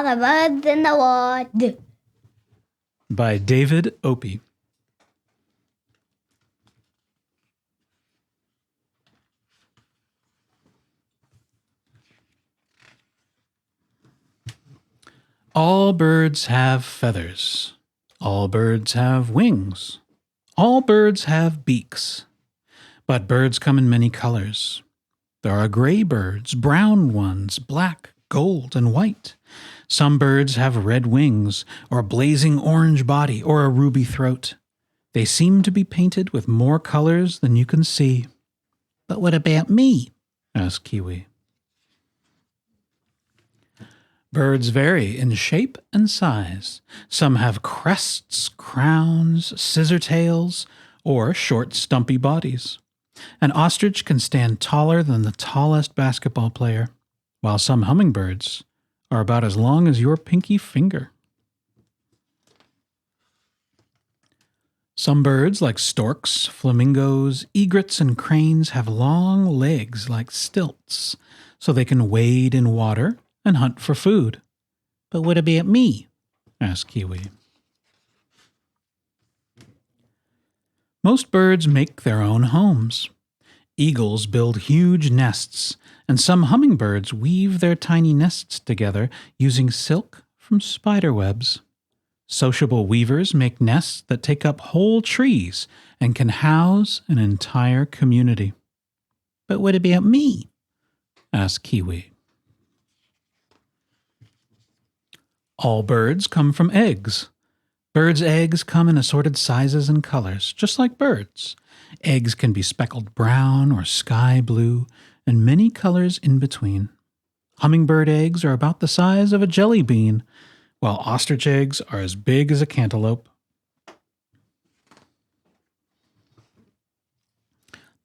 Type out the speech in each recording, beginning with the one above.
the birds in the wood. By David Opie. All birds have feathers. All birds have wings. All birds have beaks. But birds come in many colors. There are gray birds, brown ones, black, gold, and white. Some birds have red wings, or a blazing orange body, or a ruby throat. They seem to be painted with more colors than you can see. But what about me? Asked Kiwi. Birds vary in shape and size. Some have crests, crowns, scissor tails, or short, stumpy bodies. An ostrich can stand taller than the tallest basketball player, while some hummingbirds are about as long as your pinky finger. Some birds, like storks, flamingos, egrets, and cranes, have long legs like stilts, so they can wade in water and hunt for food. But what about me? Asked Kiwi. Most birds make their own homes. Eagles build huge nests, and some hummingbirds weave their tiny nests together using silk from spider webs. Sociable weavers make nests that take up whole trees and can house an entire community. But what about me? Asked Kiwi. All birds come from eggs. Birds' eggs come in assorted sizes and colors, just like birds. Eggs can be speckled brown or sky blue, and many colors in between. Hummingbird eggs are about the size of a jelly bean, while ostrich eggs are as big as a cantaloupe.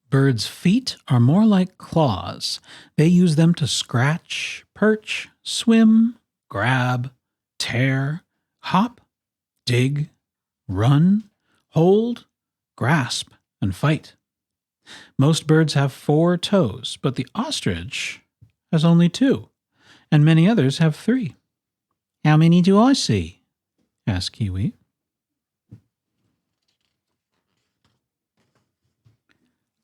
Birds' feet are more like claws. They use them to scratch, perch, swim, grab, tear, hop, dig, run, hold, grasp, and fight. Most birds have 4 toes, but the ostrich has only 2, and many others have 3. How many do I see? Asked Kiwi.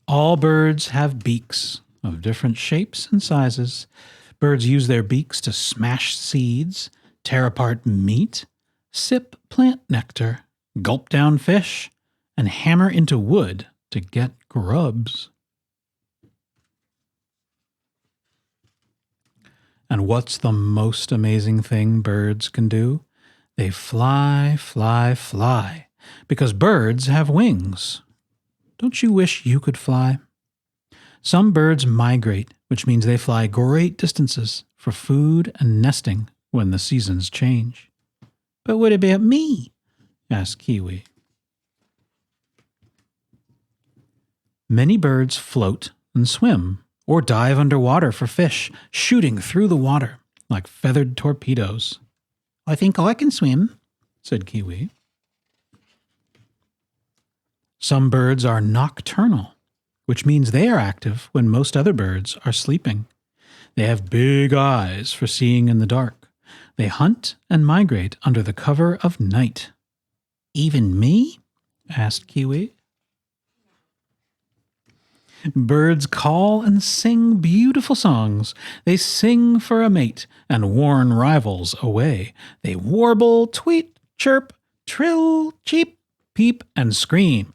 All birds have beaks of different shapes and sizes. Birds use their beaks to smash seeds, tear apart meat, sip plant nectar, gulp down fish, and hammer into wood to get grubs. And what's the most amazing thing birds can do? They fly, fly, fly, because birds have wings. Don't you wish you could fly? Some birds migrate, which means they fly great distances for food and nesting when the seasons change. But what about me? Asked Kiwi. Many birds float and swim, or dive underwater for fish, shooting through the water like feathered torpedoes. I think I can swim, said Kiwi. Some birds are nocturnal, which means they are active when most other birds are sleeping. They have big eyes for seeing in the dark. They hunt and migrate under the cover of night. Even me? Asked Kiwi. Birds call and sing beautiful songs. They sing for a mate and warn rivals away. They warble, tweet, chirp, trill, cheep, peep, and scream.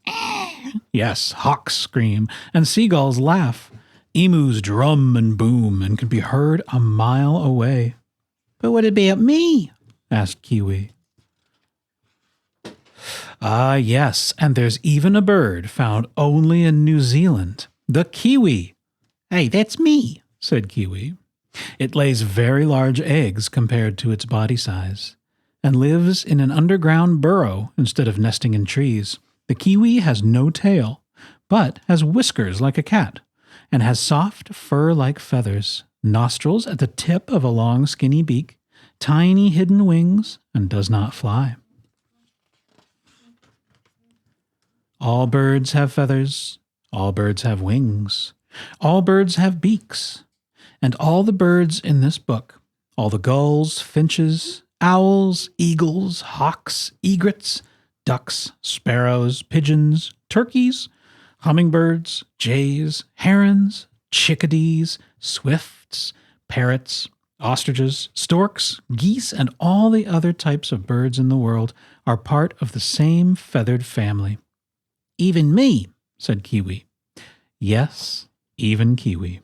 Yes, hawks scream, and seagulls laugh. Emus drum and boom and can be heard a mile away. But what about me? Asked Kiwi. Ah, yes, and there's even a bird found only in New Zealand. The kiwi. Hey, that's me, said Kiwi. It lays very large eggs compared to its body size, and lives in an underground burrow instead of nesting in trees. The kiwi has no tail, but has whiskers like a cat, and has soft fur like feathers, nostrils at the tip of a long skinny beak, tiny hidden wings, and does not fly. All birds have feathers. All birds have wings. All birds have beaks. And all the birds in this book, All the gulls, finches, owls, eagles, hawks, egrets, ducks, sparrows, pigeons, turkeys, hummingbirds, jays, herons, chickadees, swifts, parrots, ostriches, storks, geese, and all the other types of birds in the world are part of the same feathered family. Even me, said Kiwi. Yes, even Kiwi.